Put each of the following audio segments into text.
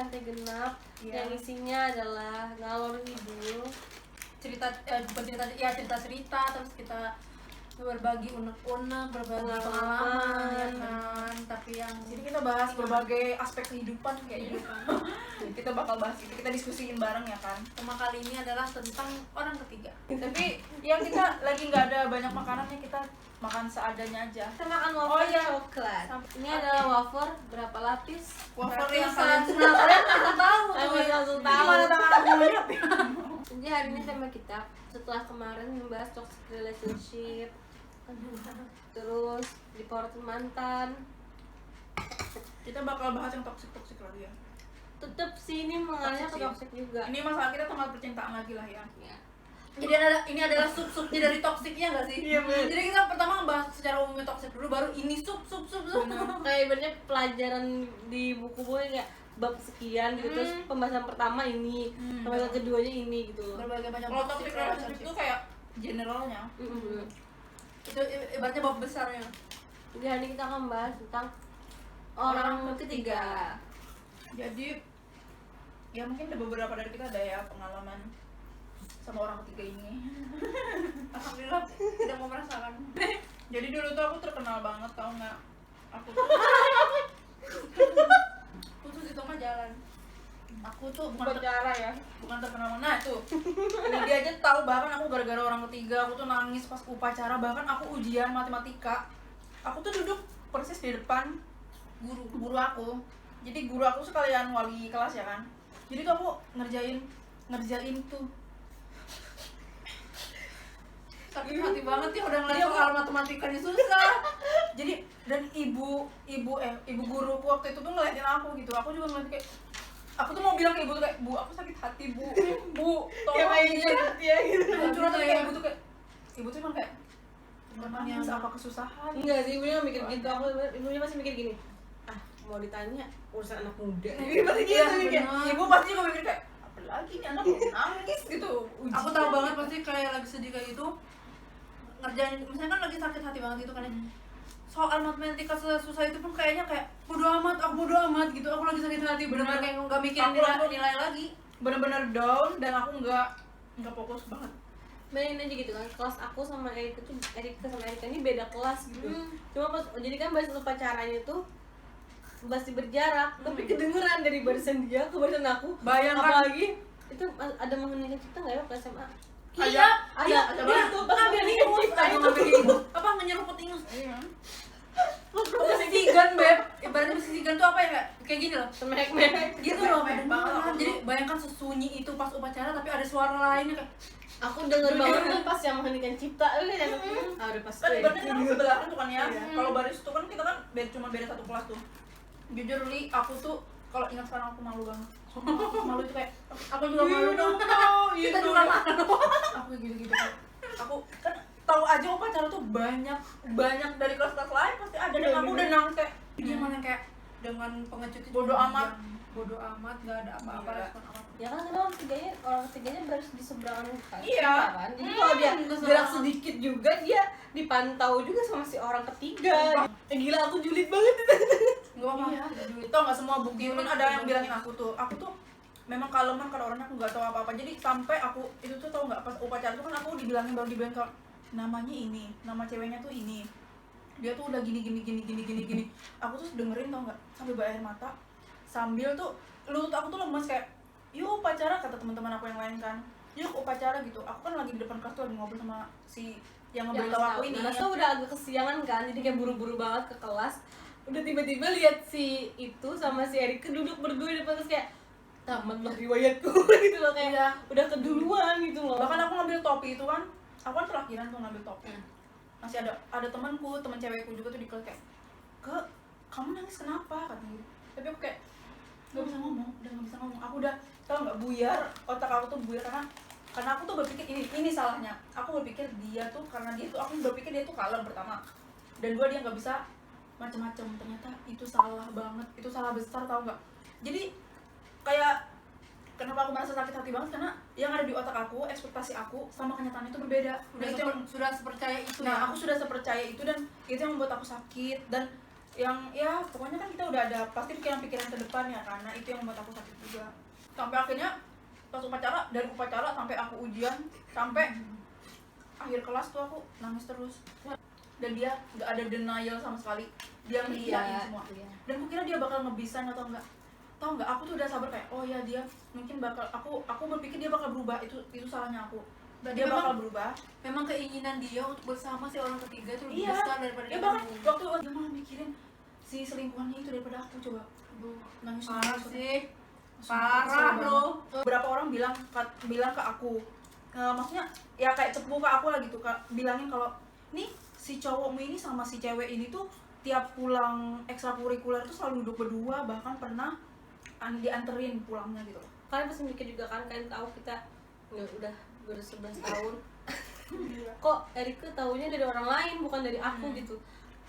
Lantai Genap yang isinya adalah ngalor ngidul cerita cerita terus kita berbagi unek-unek, berbagi pengalaman ya kan. Tapi yang jadi kita bahas berbagai aspek kehidupan kayak gitu. Kita bakal bahas itu, kita diskusiin bareng ya kan. Tema kali ini adalah tentang orang ketiga. Tapi yang kita lagi nggak ada banyak makanannya, kita makan seadanya aja. Kita makan wafer coklat. Ini adalah wafer berapa lapis? Wafer yang kalian kalian tahu. Langsung tahu. Gimana tangan aku lihat ya? Jadi hari ini tema kita setelah kemarin membahas toxic relationship, terus report mantan, Kita bakal bahas yang toxic lagi ya. tetep sih ini mengarahnya ke toxic juga. Ini masalah kita tentang percintaan lagi lah ya. Jadi ini adalah sub-subnya dari toksiknya nggak sih? Iya, bener. Jadi kita pertama ngebahas secara umumnya toksik dulu, baru ini sub. Kayak ibaratnya pelajaran di buku kayak bab sekian gitu, terus pembahasan pertama ini, pembahasan keduanya ini gitu. Berbagai macam Kalau toxic relationship itu kayak generalnya. Itu ibaratnya bab besarnya. Jadi hari ini kita akan membahas tentang orang ketiga. Jadi ya mungkin ada beberapa dari kita ada ya pengalaman sama orang ketiga ini. Alhamdulillah tidak mau merasakan. Jadi dulu tuh aku terkenal banget, tau nggak? Aku tuh Putus di tengah jalan. aku tuh bukan Cara ya. bukan terkenal. Nah itu ini dia aja tahu, bahkan aku gara-gara orang ketiga aku tuh nangis pas upacara, bahkan aku ujian matematika aku tuh duduk persis di depan guru aku. Jadi guru aku sekalian wali kelas ya kan, jadi tuh aku ngerjain tuh Sakit hati banget ya udah ngeliat soal matematikanya susah. jadi dan ibu guruku waktu itu tuh ngeliatin aku gitu, aku juga ngeliat kayak, aku tuh mau bilang ke ibu tuh kayak, bu aku sakit hati bu tolong ya gitu. curhat kayak ibu tuh kayak, ibu tuh emang kayak temannya apa kesusahan. Enggak sih, ibunya mikir gitu. Ibunya masih mikir gini. Ah, mau ditanya urusan anak muda. Ini pasti gitu Iya, kayak. ibu pasti juga mikir kayak, apa lagi nih anak nangis gitu. Aku tahu banget pasti kayak lagi sedih kayak gitu, ngerjain misalnya kan lagi sakit hati banget gitu kan ya. Soal matematika susah itu pun kayaknya kayak bodo amat gitu. Aku lagi sakit hati, bener-bener kayak nggak mikirin nilai lagi. Bener-bener down dan aku nggak fokus banget. Bayangin aja gitu kan, kelas aku sama Erika ini beda kelas gitu. Cuma pas jadi kan bahas upacaranya tuh masih berjarak, tapi kedengeran dari barisan dia ke barisan aku. Bayangkan. Apalagi itu ada mengenai kita nggak ya ke SMA? Ada banget tuh pas ngambil ingus, apa ngenyeruput ingus. Iya. Pesisigan beb, ibaratnya pesisigan tuh apa ya, kayak gini loh, Semek-mek gitu loh. Semek banget aku. Jadi bayangkan sesunyi itu pas upacara tapi ada suara lainnya kayak aku denger banget tuh pas yang menghentikan cipta kan udah pas Kan ibaratnya kan sebelahan tuh kan ya. Iya. Kalau baris tuh kan kita kan cuma beda satu kelas tuh. Jujur Li, aku tuh kalau ingat sekarang aku malu banget. Sumpah, aku malu itu kayak, aku juga malu dong. kita juga malu. Aku gitu-gitu kan. Aku kan tahu aja upacara tuh banyak dari kelas-kelas lain pasti ada, dan aku udah nangis kayak Dia mana kayak dengan pengecut itu bodo amat. bodo amat, nggak ada apa-apa, Iya. respon apa. ya kan karena orang ketiganya baru di seberangan kan. Iya. Kan? Jadi kalau dia Terus gerak orang- sedikit juga dia dipantau juga sama si orang ketiga. Gila aku julid banget itu. Enggak apa-apa. Iya. Itu nggak semua bukti, kan ada yang bilangin aku tuh memang kaleman kalau orangnya, aku nggak tahu apa-apa. Jadi sampai aku itu tuh tahu nggak, pas upacara tuh kan aku baru dibilang kalau namanya ini, nama ceweknya tuh ini. Dia tuh udah gini. Aku tuh dengerin tau nggak, sampai berair mata. sambil tuh lutut aku tuh lemes kayak yuk upacara, kata teman-teman aku yang lain kan, yuk upacara gitu. Aku kan lagi di depan kelas tuh lagi ngobrol sama si yang ngeberitahu aku ini. Nah, udah agak kesiangan kan, jadi kayak buru-buru banget ke kelas. Udah tiba-tiba lihat si itu sama si Erika duduk berdua di depan, terus kayak tamatlah riwayatku gitu loh, kayak Iya. udah keduluan gitu loh. Bahkan aku ngambil topi itu kan, aku kan terakhiran tuh ngambil topi. Masih ada teman cewekku juga tuh di kelas kayak, "Ke, kamu nangis kenapa?" katanya gitu. Tapi aku kayak nggak bisa ngomong, udah nggak bisa ngomong. Aku udah tau nggak, buyar, otak aku tuh buyar karena aku tuh berpikir ini salahnya. Aku berpikir dia tuh, karena dia tuh, aku berpikir dia tuh kalem pertama, dan dua dia nggak bisa macem-macem. Ternyata itu salah banget, itu salah besar, tau nggak. Jadi kayak kenapa aku merasa sakit hati banget, karena yang ada di otak aku, ekspektasi aku sama kenyataan itu berbeda. Sudah sepercaya itu. Nah, ya. aku sudah sepercaya itu, dan itu yang membuat aku sakit. Dan yang ya pokoknya kan kita udah ada pasti pikiran-pikiran ke depan ya, karena itu yang membuat aku sakit juga. Sampai akhirnya pas upacara, dari upacara sampai aku ujian, sampai akhir kelas tuh aku nangis terus. Dan dia nggak ada denial sama sekali, dia ngiyain semua. Iya. Dan aku kira dia bakal ngebisain atau enggak. Tahu nggak, aku tuh udah sabar kayak, oh ya dia mungkin bakal, aku berpikir dia bakal berubah. Itu salahnya aku. Berarti Dia memang- bakal berubah. Memang keinginan dia untuk bersama si orang ketiga itu lebih Iya. besar daripada Ya dia bahkan kamu. waktu dia malah mikirin si selingkuhannya itu daripada aku. Coba nangis Parah nangis. sih. Kesel Parah banget. lo. Beberapa orang bilang ke aku, maksudnya ya kayak cepu ke aku lah gitu, bilangin kalau nih si cowokmu ini sama si cewek ini tuh tiap pulang ekstrakurikuler tuh selalu duduk berdua, bahkan pernah dianterin pulangnya gitu. Kalian pasti mikir juga kan, kalian tahu kita ya udah ber-11 tahun. Kok Erika taunya dari orang lain bukan dari aku gitu.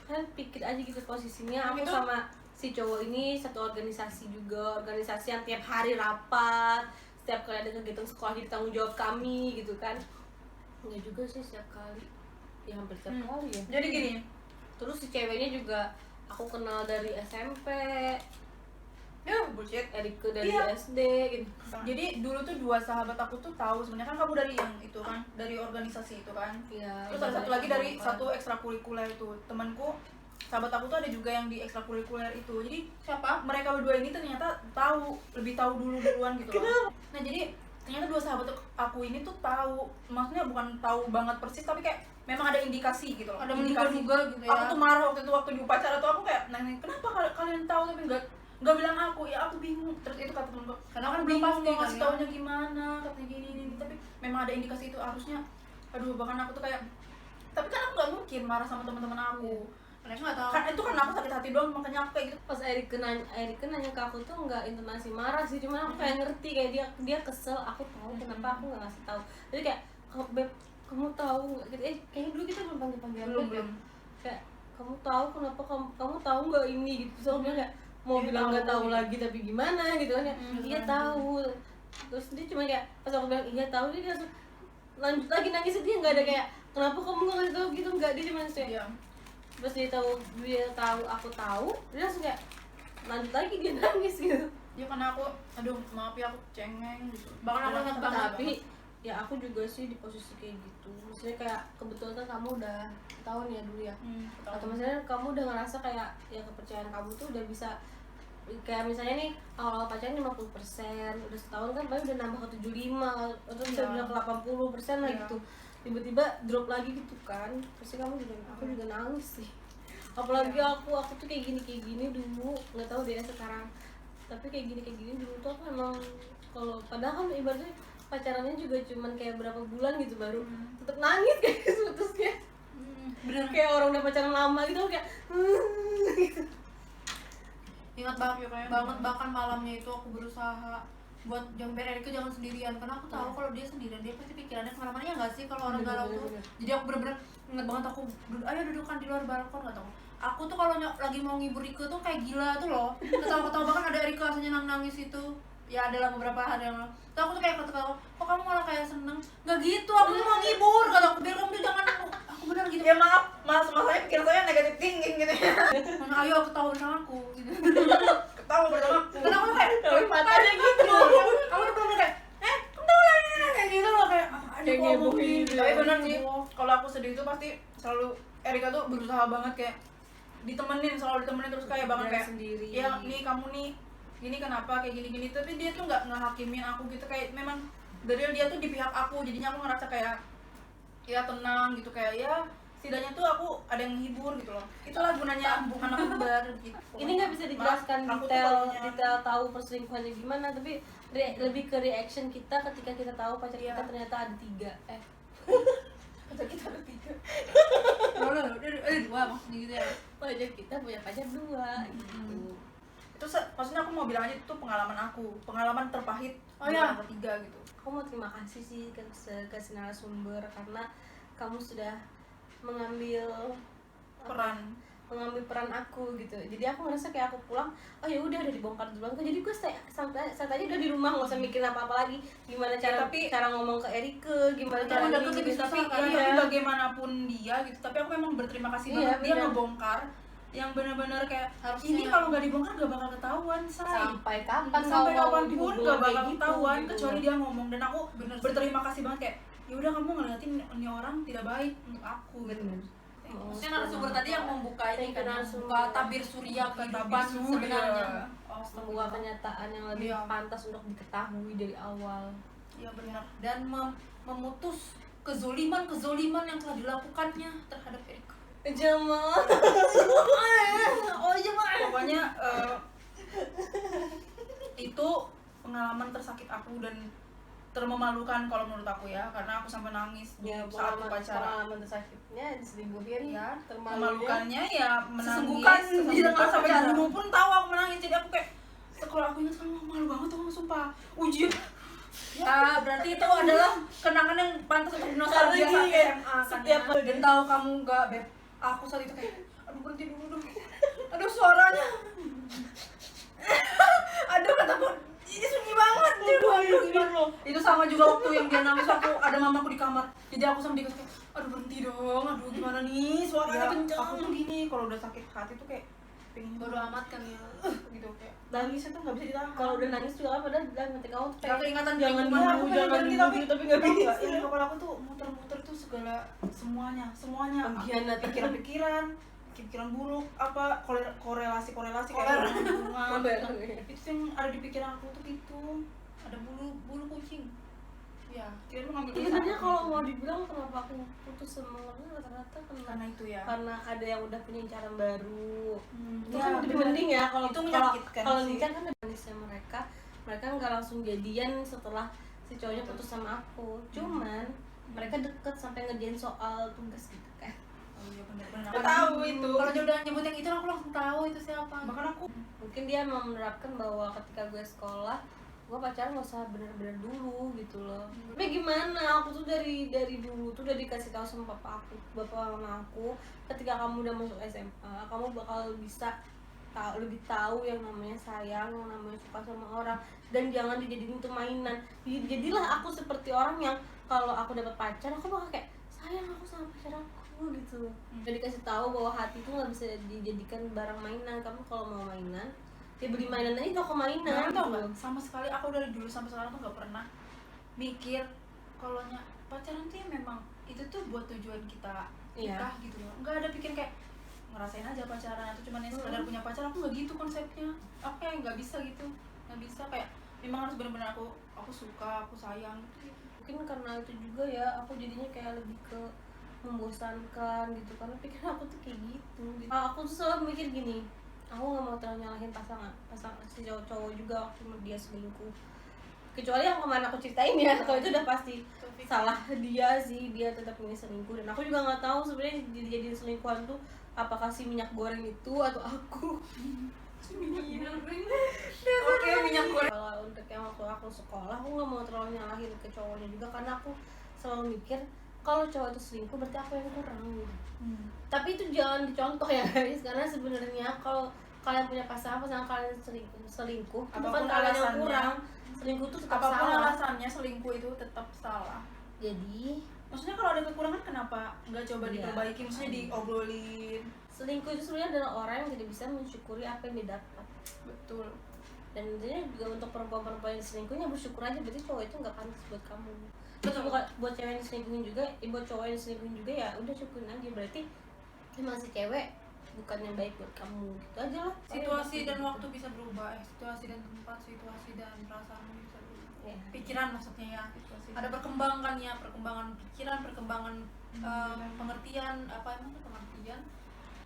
Kalian pikir aja gitu posisinya, aku Itu- sama si cowok ini satu organisasi juga, organisasi yang tiap hari rapat, setiap kali ada kegiatan sekolah jadi tanggung jawab kami gitu kan. Enggak juga sih setiap kali, ya hampir setiap kali ya. Jadi gini, Terus si ceweknya juga aku kenal dari SMP, ya bullshit. Erika dari Iya. SD gitu. Jadi dulu tuh dua sahabat aku tuh tahu sebenarnya, kan kamu dari yang itu kan, dari organisasi itu kan. Iya. Terus ada satu lagi dari satu ekstrakurikuler itu, temanku, sahabat aku tuh ada juga yang di ekstrakurikuler itu. Jadi siapa? Mereka berdua ini ternyata lebih tahu duluan gitu loh. Nah jadi ternyata dua sahabat aku ini tuh tahu, maksudnya bukan tahu banget persis, tapi kayak memang ada indikasi gitu loh. Ada Indikasi. menduga-duga gitu ya. Aku tuh marah waktu itu, waktu di upacara tuh aku kayak nanya, kenapa kalian tahu tapi nggak bilang aku? Ya aku bingung. Terus itu kata temenku, Karena kan aku belum bingung pasti mau kan ngasih ya. taunya gimana, katanya gini. Tapi memang ada indikasi itu, harusnya aduh, bahkan aku tuh kayak, tapi kan aku nggak mungkin marah sama teman-teman aku. Mereka nggak tahu. Kan itu kan aku sakit hati doang, makanya aku kayak gitu. Pas Erika nanya ke aku tuh nggak intonasi marah sih, cuman aku kayak ngerti kayak dia kesel. Aku tahu kenapa aku nggak ngasih tahu. Jadi kayak, Beb, kamu tahu nggak gitu? Kayaknya dulu kita belum panggil Belum. kayak kamu tahu kenapa kamu tahu nggak ini gitu. Terus aku bilang kayak mau Dia bilang nggak tahu tahu lagi tapi gimana gitu kan ya. Iya tahu. Terus dia cuma kayak pas aku bilang iya tahu, dia langsung lanjut lagi nangis. Dia nggak ada kayak kenapa kamu nggak ngasih tahu gitu, nggak. Dia cuma kayak Iya. pas dia tahu aku tahu, dia langsung kayak lanjut lagi, dia nangis gitu. Ya karena aku, aduh maaf ya aku cengeng gitu. Bahkan aku ingat banget. Tapi ya aku juga sih di posisi kayak gitu. Maksudnya kayak kebetulan kan kamu udah tahun ya dulu ya, atau misalnya kamu udah ngerasa kayak ya kepercayaan kamu tuh udah bisa, kayak misalnya nih awal pacaran 50%, udah setahun kan paling udah nambah ke 75 atau bisa Iya. bilang ke 80% lah Iya. gitu. Tiba-tiba drop lagi gitu kan, pasti kamu juga, aku juga nangis sih. Apalagi aku tuh kayak gini dulu, nggak tahu deh sekarang, tapi kayak gini dulu tuh aku emang, kalau padahal kan ibaratnya pacarannya juga cuman kayak berapa bulan gitu baru tetap nangis kayak putusnya. Bener. Kayak orang udah pacaran lama gitu kayak gitu. Ingat banget bahkan malamnya itu aku berusaha buat jamper Erika jangan sendirian, karena aku tahu kalau dia sendirian dia pasti pikirannya kemana-mana, ya nggak sih kalau orang galau tuh. Bener. Jadi aku bener-bener inget banget, aku ayo dudukan di luar balkon kata aku tuh kalau lagi mau ngibur Rika tuh kayak gila tuh loh, ketawa-ketawa. Bahkan ada Erika rasanya nangis itu ya, adalah beberapa hari yang lalu. Terus aku tuh kayak ketawa, kok kamu malah kayak seneng? Nggak gitu, aku tuh mau ngibur kata aku, biar kamu tuh jangan, aku bener gitu. Ya maaf, masalahnya pikiran saya negatif thinking gitu ya. Mana ayo ketawa sama aku gitu. Ketawa bersama aku. Karena aku tuh kayak Tapi matanya gitu. kamu tuh bener kayak kamu tahu lah ini kayak gitu loh, kayak Kayak aduh ngomongin ngebohongin. Tapi bener sih, kalau aku sedih itu pasti selalu Erika tuh berusaha banget kayak selalu ditemenin terus kayak banget Jangan kayak sendiri. ya nih kamu nih gini kenapa kayak gini tapi dia tuh nggak ngehakimin aku gitu, kayak memang dari dia tuh di pihak aku, jadinya aku ngerasa kayak ya tenang gitu, kayak ya setidaknya tuh aku ada yang menghibur gitu loh. Itulah gunanya anak kembar gitu. Ini nggak bisa dijelaskan Maaf, aku tuh detail kalaunya- detail tahu perselingkuhannya gimana, tapi lebih ke reaction kita ketika kita tahu pacar Iya. kita ternyata ada 3. Pacar kita ada 3. Ada 2 maksudnya gitu ya. Pacar kita punya pacar 2 gitu. Itu maksudnya aku mau bilang aja itu pengalaman terpahit Oh, di iya. anak ketiga gitu. Aku mau terima kasih sih ke narasumber karena kamu sudah mengambil peran aku gitu. Jadi aku ngerasa kayak aku pulang, oh ya udah dibongkar duluan kok. Jadi gue santai aja udah di rumah, nggak usah mikirin apa-apa lagi. Gimana cara ngomong ke Erike, gimana cara Emang deket ini, lebih gitu. susah kan? Tapi bagaimanapun dia gitu, tapi aku memang berterima kasih Iya, banget dia bener. ngebongkar yang benar-benar kayak Harusnya. ini kalau nggak dibongkar gak bakal ketahuan, say. Sampai kapan Sampai kau mau kapanpun dihubungin gak bakal kayak gitu, ketahuan gitu. kecuali dia ngomong, dan aku Bener sih. berterima kasih banget kayak ya udah kamu ngeliatin ini orang tidak baik untuk aku gitu. Bener. Maksudnya narasumber tadi yang membuka ini Thank you, kan, narasumber. membuka tabir surya kehidupan Tabir surya. sebenarnya. Membuka kenyataan yang lebih Iya. pantas untuk diketahui dari awal. Iya benar. Dan memutus kezoliman yang telah dilakukannya terhadap Erika. Jamal. Oh Jamal. Pokoknya itu pengalaman tersakit aku dan termemalukan kalau menurut aku ya, karena aku sampai nangis Ya, saat upacara. pengalaman tersakitnya diselingkuhin Ya, termalunya. memalukannya ya menangis. Sesungguhkan di tengah sampai upacara. guru pun tahu aku menangis, jadi aku kayak kalau aku ingat kan malu banget tuh sumpah. Ujian. Ya, berarti itu adalah kenangan yang pantas untuk nostalgia Karena saat gini, SMA kan setiap ya. Dan tahu kamu enggak, Beb. Aku saat itu kayak, aduh berhenti dulu dong. Aduh suaranya. Aduh kataku, ini sunyi banget. Aduh gimana? Itu sama juga waktu yang dia nangis, aku ada mamaku di kamar. Jadi aku sama dia kayak, aduh berhenti dong. Aduh gimana nih, suaranya Ya, kencang. aku tuh gini kalau udah sakit hati tuh kayak pengen Bodo amat kan ya. gitu kayak Nangisnya tuh nggak bisa ditahan. Kalau udah nangis juga apa dah bilang nanti kamu tuh Gak keingatan jangan lingkungan, dulu, aku pengen jangan berhenti, dulu tapi gitu, tapi nggak tau bisa. nggak, yang di kepala aku tuh muter-muter tuh segala semuanya Pengkhianat. pikiran buruk, apa korelasi kayak hubungan itu yang ada di pikiran aku tuh gitu. Ada bulu kucing. Ya kira lu ngambil Sebenarnya keputusan kalau gitu. mau dibilang kenapa aku putus sama orangnya rata-rata karena itu ya. karena ada yang udah punya incaran baru. Itu Ya, kan lebih bener. mending ya kalau Itu menyakitkan kalau sih. nikah kan ada manisnya mereka nggak langsung jadian setelah si cowoknya putus sama aku. Cuman mereka deket sampai ngerjain soal tugas gitu kan. Oh iya benar-benar. Aku Aku tahu itu. Kalau dia udah nyebut yang itu aku langsung tahu itu siapa. Bahkan aku Mungkin dia mau menerapkan bahwa ketika gue sekolah gue pacaran gak usah bener-bener dulu gitu loh. Tapi gimana, aku tuh dari dulu tuh udah dikasih tahu sama bapak mama aku, ketika kamu udah masuk SMA kamu bakal bisa lebih tahu yang namanya sayang, yang namanya suka sama orang, dan jangan dijadiin itu mainan. Jadilah aku seperti orang yang kalau aku dapat pacar aku bakal kayak sayang aku sama pacar aku gitu. Udah dikasih tahu bahwa hati itu nggak bisa dijadikan barang mainan. Kamu kalau mau mainan ya beli mainan aja toko mainan. tau nggak, sama sekali aku dari dulu sampai sekarang tuh nggak pernah mikir kalau pacaran tuh ya memang itu tuh buat tujuan kita Iya. nikah gitu loh. Nggak ada pikir kayak ngerasain aja pacaran atau cuman yang sekedar punya pacar. Aku nggak gitu konsepnya. Aku kayak nggak bisa gitu, nggak bisa kayak memang harus benar-benar aku suka, aku sayang gitu. Mungkin karena itu juga ya aku jadinya kayak lebih ke membosankan gitu, karena pikiran aku tuh kayak gitu. Aku tuh selalu mikir gini, aku nggak mau terlalu nyalahin pasangan si cowok juga waktu dia selingkuh, kecuali yang kemarin aku ceritain ya. Kalau itu udah pasti salah dia sih, dia tetap milih selingkuh. Dan aku juga nggak tahu sebenarnya jadi selingkuhan tuh apakah si minyak goreng itu atau aku. Oke, minyak goreng. Kalau untuk yang waktu aku sekolah, aku nggak mau terlalu nyalahin ke cowoknya juga, karena aku selalu mikir kalau cowok itu selingkuh berarti aku yang kurang gitu. Tapi itu jangan dicontoh ya guys, karena sebenarnya kalau kalian punya pasangan kalian selingkuh itu bukan Apapun kalian yang alasannya. kurang. Selingkuh itu tetap Apapun salah. alasannya, selingkuh itu tetap salah. Jadi Maksudnya kalau ada kekurangan kenapa nggak coba Iya. diperbaiki, maksudnya diobrolin. selingkuh itu sebenarnya adalah orang yang tidak bisa mensyukuri apa yang dia dapat. Betul. Dan intinya juga untuk perempuan-perempuan yang selingkuhnya bersyukur aja, berarti cowok itu nggak pantas buat kamu. Terus buat cewek yang diselingkuhin juga, buat cowok yang diselingkuhin juga ya udah syukurin aja, berarti emang si cewek bukan yang baik buat kamu, gitu aja lah. Situasi dan waktu bisa berubah, situasi dan tempat, situasi dan perasaan bisa berubah. Ya. Pikiran maksudnya ya. Situasi. Ada perkembangan ya, perkembangan pikiran, perkembangan pengertian, apa emang pengertian?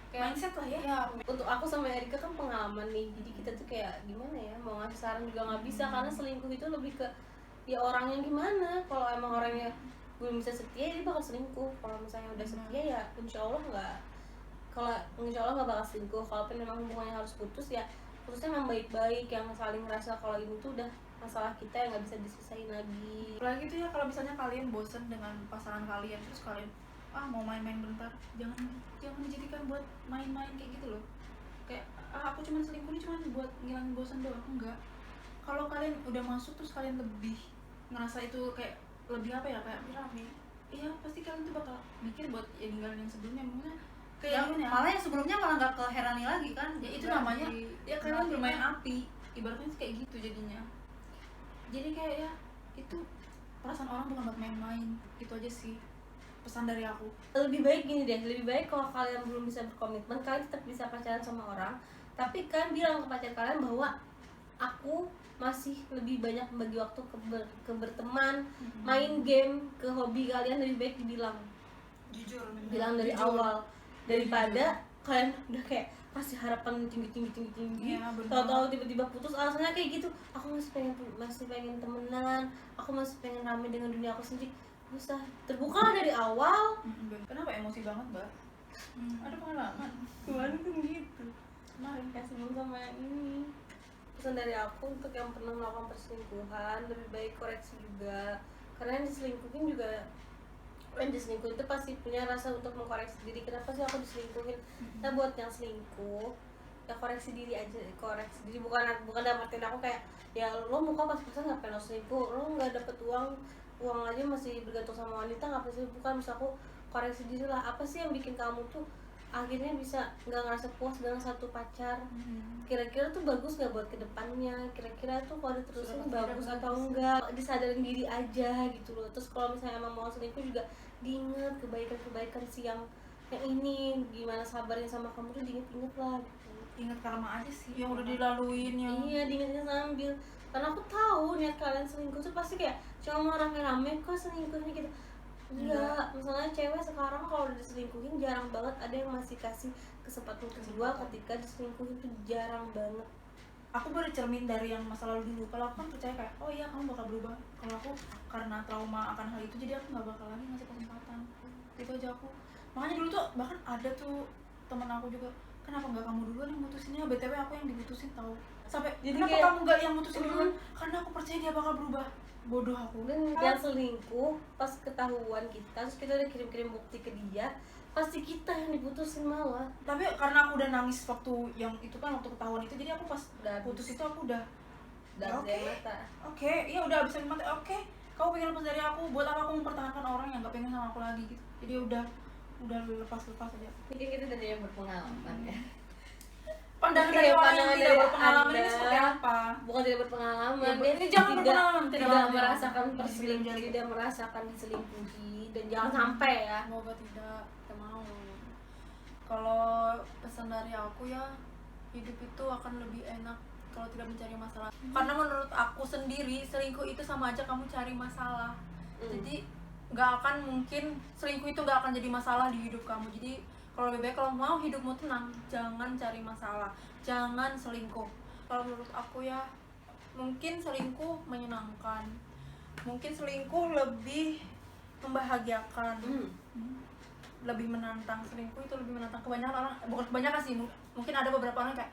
Kayak Mindset lah ya. Ya, Untuk aku sama Erika kan pengalaman nih, jadi kita tuh kayak gimana ya, mau ngasih saran juga nggak bisa karena selingkuh itu lebih ke ya orangnya gimana. Kalau emang orangnya belum bisa setia, dia bakal selingkuh. Kalau misalnya udah setia ya insya Allah nggak, kalau insya Allah nggak bakal selingkuh. Kalaupun memang hubungannya harus putus ya putusnya memang baik-baik, yang saling ngerasa kalau ini tuh udah masalah kita yang nggak bisa diselesain lagi. apalagi tuh ya kalau misalnya kalian bosen dengan pasangan kalian, terus kalian mau main-main bentar, jangan dijadikan buat main-main kayak gitu loh. Kayak aku cuman selingkuh ini cuman buat ngilangin bosan doang, enggak. Kalau kalian udah masuk terus kalian lebih ngerasa itu kayak lebih apa ya, kayak rame, iya pasti kalian tuh bakal mikir buat ya ninggalin yang sebelumnya. Maksudnya kayak gimana ya, Malah yang sebelumnya malah nggak keherani lagi kan. ya itu Nggak namanya ya kalian nggak bermain kita. api, ibaratnya sih kayak gitu jadinya. Jadi kayak ya itu perasaan orang bukan buat main-main, itu aja sih pesan dari aku. Lebih baik gini deh, lebih baik kalau kalian belum bisa berkomitmen, kalian tetap bisa pacaran sama orang, tapi kalian bilang ke pacar kalian bahwa aku masih lebih banyak membagi waktu ke berteman, main game, ke hobi kalian. Lebih baik dibilang, Jujur bilang dari awal, daripada kalian udah kayak kasih harapan tinggi. Iya, benar. Tahu-tahu tiba-tiba putus alasannya kayak gitu. Aku masih pengen temenan, aku masih pengen rame dengan dunia aku sendiri. Usah terbuka dari awal. Kenapa emosi banget, Mbak? Ada pengalaman Kemarin kan gitu. kemarin. Ya sebelum sama yang ini. Pesan dari aku untuk yang pernah melakukan perselingkuhan, lebih baik koreksi juga. Karena yang diselingkuhin juga, yang diselingkuhin itu pasti punya rasa untuk mengkoreksi diri. Kenapa sih aku diselingkuhin? Nah buat yang selingkuh, ya koreksi diri aja. Koreksi diri bukan dalam artian aku kayak ya lo muka pas-pasan ngapain lo selingkuh, lo nggak dapet uang aja masih bergantung sama wanita, nggak pasti. Bukan, bisa aku koreksi diri lah, apa sih yang bikin kamu tuh akhirnya bisa nggak ngerasa puas dengan satu pacar. Kira-kira tuh bagus nggak buat kedepannya, kira-kira tuh kalau diterusin Sudah pasti bagus tidak atau bagus. enggak, disadarin diri aja gitu loh. Terus kalau misalnya emang mau selingkuh juga diingat kebaikan sih yang ini gimana sabarnya sama kamu tuh diinget-inget lah gitu. Ingat karma aja sih Yang udah dilaluin yang Iya, diingetnya sambil, karena aku tahu niat kalian selingkuh tuh pasti kayak cuma mau rame-rame kok selingkuhnya gitu. Enggak, misalnya cewek sekarang kalau udah diselingkuhin jarang banget ada yang masih kasih kesempatan kedua. Ketika diselingkuhin tuh jarang banget. aku bercermin dari yang masa lalu dulu. Kalau aku kan percaya kayak oh iya kamu bakal berubah. Kalau aku karena trauma akan hal itu jadi aku nggak bakal lagi ngasih kesempatan. Itu aja aku. Makanya dulu tuh bahkan ada tuh teman aku juga, kenapa nggak kamu duluan yang mutusinnya? BTW aku yang diputusin tahu. Sampai Jadi kenapa kayak- kamu nggak yang mutusin duluan? Karena aku percaya dia bakal berubah. Bodoh aku. Dan yang selingkuh pas ketahuan kita, terus kita udah kirim-kirim bukti ke dia, pasti kita yang diputusin malah. Tapi karena aku udah nangis waktu yang itu kan, waktu ketahuan itu, jadi aku pas Udah putus itu aku udah dari Oke. mata. oke, iya udah habis dari mata. Oke, kamu pengen lepas dari aku, buat apa aku mempertahankan orang yang gak pengen sama aku lagi gitu. Jadi udah lepas aja. Mungkin kita dari yang berpengalaman ya. Pandangan Oke, dari orang yang pandangan tidak dari berpengalaman ini Anda. seperti apa? Bukan tidak berpengalaman, Ya, dia ini jangan tidak, berpengalaman, tidak tidak berpengalaman. merasakan Jangan perselingkuhan, dibilang tidak merasakan diselingkuhi, dan jangan sampai ya. semoga tidak, kita mau. Kalau pesan dari aku ya, hidup itu akan lebih enak kalau tidak mencari masalah. Karena menurut aku sendiri, selingkuh itu sama aja kamu cari masalah. Jadi nggak akan mungkin selingkuh itu nggak akan jadi masalah di hidup kamu. Jadi kalau lebih baik, kalau mau hidupmu tenang, jangan cari masalah, jangan selingkuh. Kalau menurut aku ya, mungkin selingkuh menyenangkan, mungkin selingkuh lebih membahagiakan, lebih menantang. Selingkuh itu lebih menantang. Kebanyakan orang, bukan kebanyakan sih, mungkin ada beberapa orang kayak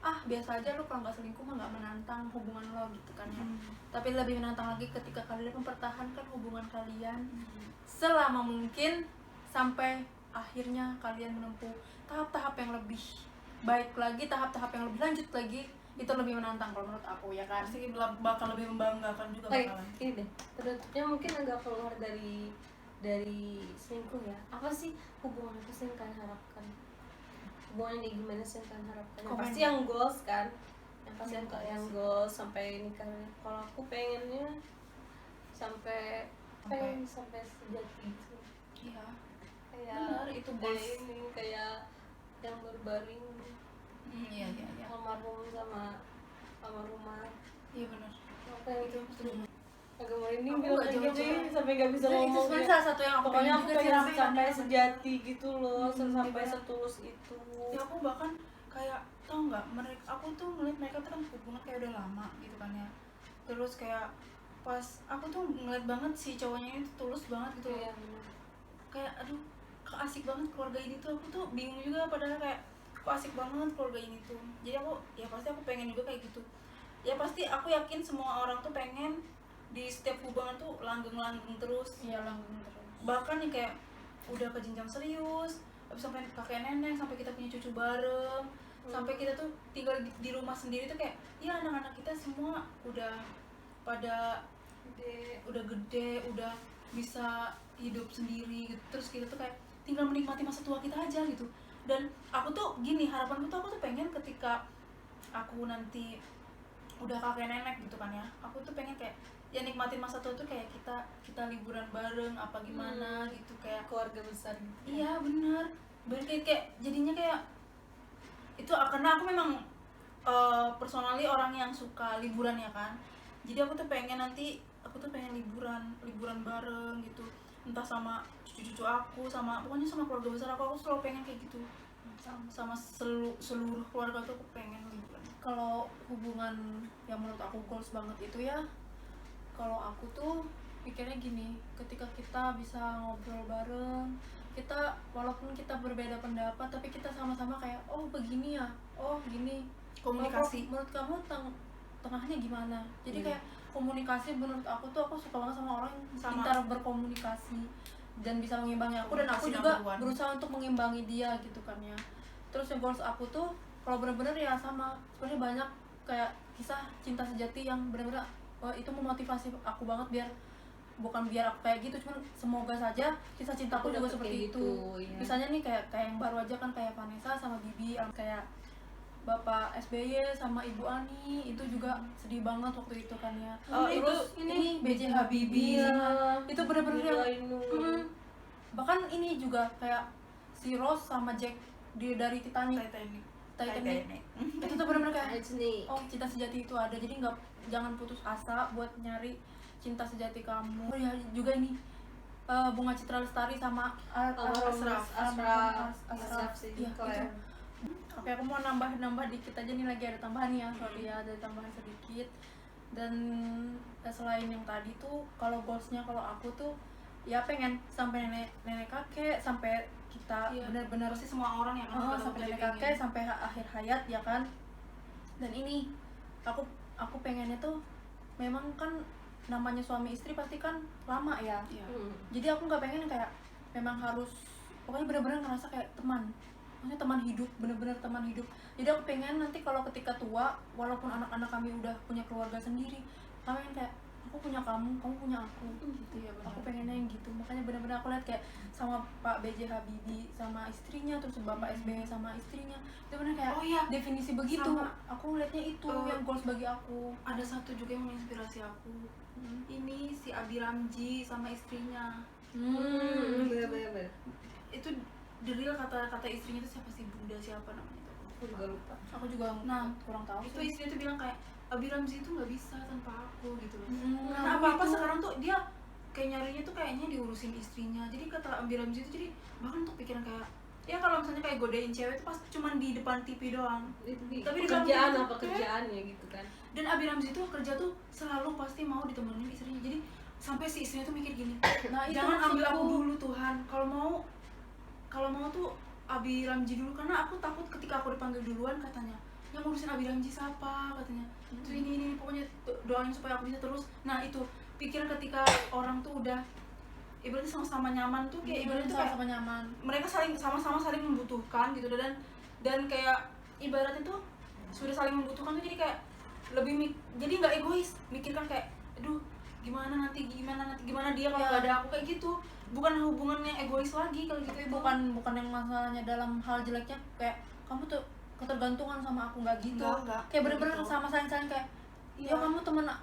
biasa aja lu kalau nggak selingkuh mah nggak menantang hubungan lo gitu kan ya. Tapi lebih menantang lagi ketika kalian mempertahankan hubungan kalian selama mungkin sampai akhirnya kalian menempuh tahap-tahap yang lebih baik lagi, tahap-tahap yang lebih lanjut lagi. Itu lebih menantang kalau menurut aku ya kan. Pasti bakal lebih membanggakan juga Oke, bakalan. ini deh, penutupnya mungkin agak keluar dari selingkuh ya. Apa sih hubungan apa sih yang kalian harapkan? Hubungan yang gimana sih yang kalian harapkan? Yang Komen. pasti yang goals kan, yang pasti yang goals sampai nikah. Kalau aku pengennya sampai sampai sejati itu. Iya. Kayak Benar, itu goals. kayak ini kayak yang berbaring Iya iya iya. almarhum sama almarhumah. Iya benar. Apa yang itu agak merinding Aku bilang nggak kayak gini jauh-jauh. sampai nggak bisa Nah, itu ngomong sebenarnya ya. salah satu yang aku Pokoknya pengen aku juga sih, pengen Rame, sampai kan. sejati gitu loh, sampai gimana? setulus itu. Ya aku bahkan kayak tau nggak, mereka aku tuh ngeliat mereka tuh kan hubungan kayak udah lama gitu kan ya. Terus kayak pas aku tuh ngeliat banget si cowoknya ini tuh tulus banget gitu loh. Iya benar. Kayak aduh kok asik banget keluarga ini tuh. Aku tuh bingung juga padahal kayak kok asik banget keluarga ini tuh. Jadi aku ya pasti aku pengen juga kayak gitu. Ya pasti aku yakin semua orang tuh pengen di setiap hubungan tuh langgeng-langgeng terus. Iya langgeng terus. Bahkan nih kayak udah ke jenjang serius, habis sampai kakek nenek, sampai kita punya cucu bareng, sampai kita tuh tinggal di rumah sendiri tuh kayak ya anak-anak kita semua udah pada udah gede, udah bisa hidup sendiri gitu. Terus kita tuh kayak tinggal menikmati masa tua kita aja gitu. Dan aku tuh gini, harapanku tuh aku tuh pengen ketika aku nanti udah kakek nenek gitu kan ya, aku tuh pengen kayak ya nikmatin masa tua tuh kayak kita liburan bareng apa gimana gitu, kayak Keluarga besar gitu. iya bener kayak jadinya kayak itu karena aku memang personally orang yang suka liburan ya kan, jadi aku tuh pengen nanti aku tuh pengen liburan bareng gitu, entah sama cucu-cucu aku, sama pokoknya sama keluarga besar aku selalu pengen kayak gitu, sama seluruh keluarga tuh aku pengen liburan. Kalau hubungan yang menurut aku goals banget itu ya, kalau aku tuh pikirnya gini, ketika kita bisa ngobrol bareng, kita walaupun kita berbeda pendapat tapi kita sama-sama kayak oh begini ya, oh gini, Komunikasi. menurut kamu tengahnya gimana, jadi kayak komunikasi menurut aku tuh aku suka banget sama orang yang Sama. pintar berkomunikasi dan bisa mengimbangi aku, dan aku Komunikasi juga number one. berusaha untuk mengimbangi dia gitu kan ya. Terus yang goals aku tuh kalau bener-bener ya sama sebenarnya banyak kayak kisah cinta sejati yang bener-bener itu memotivasi aku banget, biar bukan biar aku kayak gitu, cuman semoga saja kisah cintaku Aku juga dapet seperti kayak itu gitu, iya. misalnya nih kayak yang baru aja kan kayak Vanessa sama Bibi, kayak Bapak SBY sama Ibu Ani itu juga sedih banget waktu itu kan ya. Oh, Terus itu ini BJ Habibie Iya. itu bener-bener yang Gila, bahkan ini juga kayak si Rose sama Jack dari Titanic Titanic. itu tuh bener-bener kayak Disney. oh cinta sejati itu ada, jadi jangan putus asa buat nyari cinta sejati kamu. Oh ya juga ini Bunga Citra Lestari sama Ashraf sih. Iya, itu. Oke, aku mau nambah dikit aja nih, lagi ada tambahan ya, sorry ya, ada tambahan sedikit. Dan selain yang tadi tuh, kalau goalsnya kalau aku tuh ya pengen sampai nenek kakek, sampai kita Iya. benar-benar Pasti semua orang yang sampai nenek kakek, sampai akhir hayat ya kan. Dan ini aku pengennya tuh memang kan namanya suami istri pasti kan lama ya. Iya. Jadi aku nggak pengen kayak memang harus pokoknya benar-benar ngerasa kayak teman, maksudnya teman hidup, bener-bener teman hidup. Jadi aku pengen nanti kalau ketika tua, walaupun anak-anak kami udah punya keluarga sendiri, kami pengen kayak aku punya kamu punya aku gitu ya. Aku pengennya yang gitu, makanya benar-benar aku lihat kayak sama Pak BJ Habibie sama istrinya, terus Bapak SBY sama istrinya, itu benar kayak Oh iya, definisi begitu. sama. Aku lihatnya itu yang goals bagi aku. Ada satu juga yang menginspirasi aku. Ini si Abi Ramji sama istrinya. Bener. Itu the real kata istrinya itu siapa sih, Bunda siapa namanya itu? Aku juga lupa. Aku juga Nah, kurang tahu Itu sih. istrinya tuh bilang kayak Abi Ramzi itu nggak bisa tanpa aku gitu loh. Nah, Karena apa-apa itu. sekarang tuh dia kayak nyarinya tuh kayaknya diurusin istrinya. Jadi kata Abi Ramzi itu jadi bahkan untuk pikiran kayak ya kalau misalnya kayak godain cewek itu pas cuman di depan TV doang. Tapi di Kerjaan dalam apa itu, kerjaannya gitu kan. Dan Abi Ramzi itu kerja tuh selalu pasti mau ditemenin istrinya. Jadi sampai si istrinya tuh mikir gini, Nah, itu jangan ambil aku maksudku. dulu Tuhan. Kalau mau tuh Abi Ramzi dulu, karena aku takut ketika aku dipanggil duluan katanya yang ngurusin Abi Ramzi siapa katanya. Terus ini pokoknya doain supaya aku bisa terus. Nah itu pikiran ketika orang tuh udah ibaratnya sama-sama nyaman tuh kayak ibaratnya tuh kayak sama nyaman. mereka sama-sama saling membutuhkan gitu, dan kayak ibaratnya tuh sudah saling membutuhkan tuh jadi kayak lebih jadi nggak egois, mikirkan kayak aduh gimana nanti dia kalau Ya. nggak ada aku, kayak gitu. Bukan hubungan yang egois lagi kalau gitu. Bukan yang masalahnya dalam hal jeleknya kayak kamu tuh ketergantungan sama aku, nggak gitu. Enggak, Kayak bener-bener gitu. sama saling kayak Iya. yuk kamu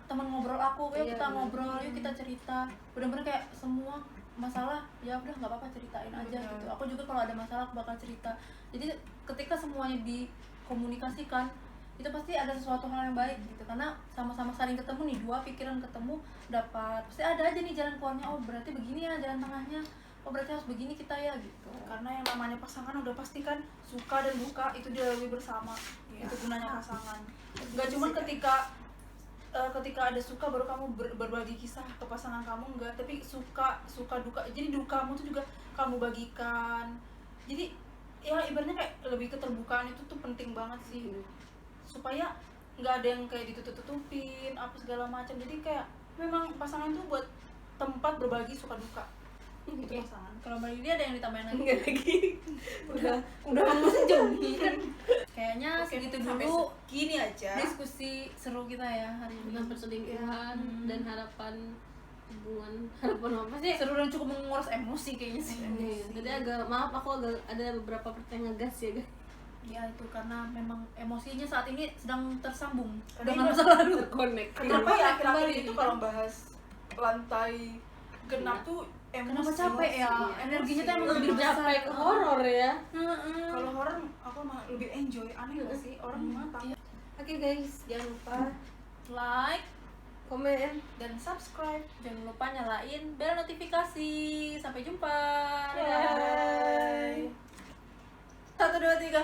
teman ngobrol aku, yuk Iya, kita bener. ngobrol, yuk kita cerita. Bener-bener kayak semua masalah ya udah nggak apa-apa, ceritain aja Bener. gitu. Aku juga kalau ada masalah aku bakal cerita. Jadi ketika semuanya dikomunikasikan itu pasti ada sesuatu hal yang baik gitu, karena sama-sama saling ketemu nih, dua pikiran ketemu dapat pasti ada aja nih jalan keluarnya. Oh berarti begini ya jalan tengahnya, oh berarti harus begini kita ya gitu. Karena yang namanya pasangan udah pasti kan suka dan duka itu dilalui bersama. Iya. Itu gunanya pasangan. Nggak cuma ketika ada suka baru kamu berbagi kisah ke pasangan kamu, enggak, tapi suka duka, jadi dukamu tuh juga kamu bagikan. Jadi ya ibaratnya kayak lebih keterbukaan itu tuh penting banget sih, supaya nggak ada yang kayak ditutup-tutupin apa segala macam. Jadi kayak memang pasangan tuh buat tempat berbagi suka duka. Itu pasangan. Kalau Mbak Lydia ada yang ditambahin lagi? Enggak lagi. Udah kamu sejauh ini kan. Kayaknya Oke, segitu sampai dulu gini aja. diskusi seru kita ya hari ini. Tentang perselingkuhan Hmm. dan harapan apa sih? Seru dan cukup menguras emosi kayaknya sih. Iya, jadi aku agak ada beberapa pertanyaan ngegas ya guys. Ya itu karena memang emosinya saat ini sedang tersambung Ada dengan yang masa lalu. Terkonek. Kenapa ya akhir-akhir Kembali. itu kalau bahas lantai genap Iya. tuh emosi. Kenapa capek ya? Energinya tuh emang Lebih lebih besar. capek ke horor ya. Heeh. Kalau horor aku malah lebih enjoy. Aneh gak sih? Orang mata Iya. Oke guys, jangan lupa Like komen. dan subscribe. jangan lupa nyalain bel notifikasi. Sampai jumpa. Bye. 1 2 3.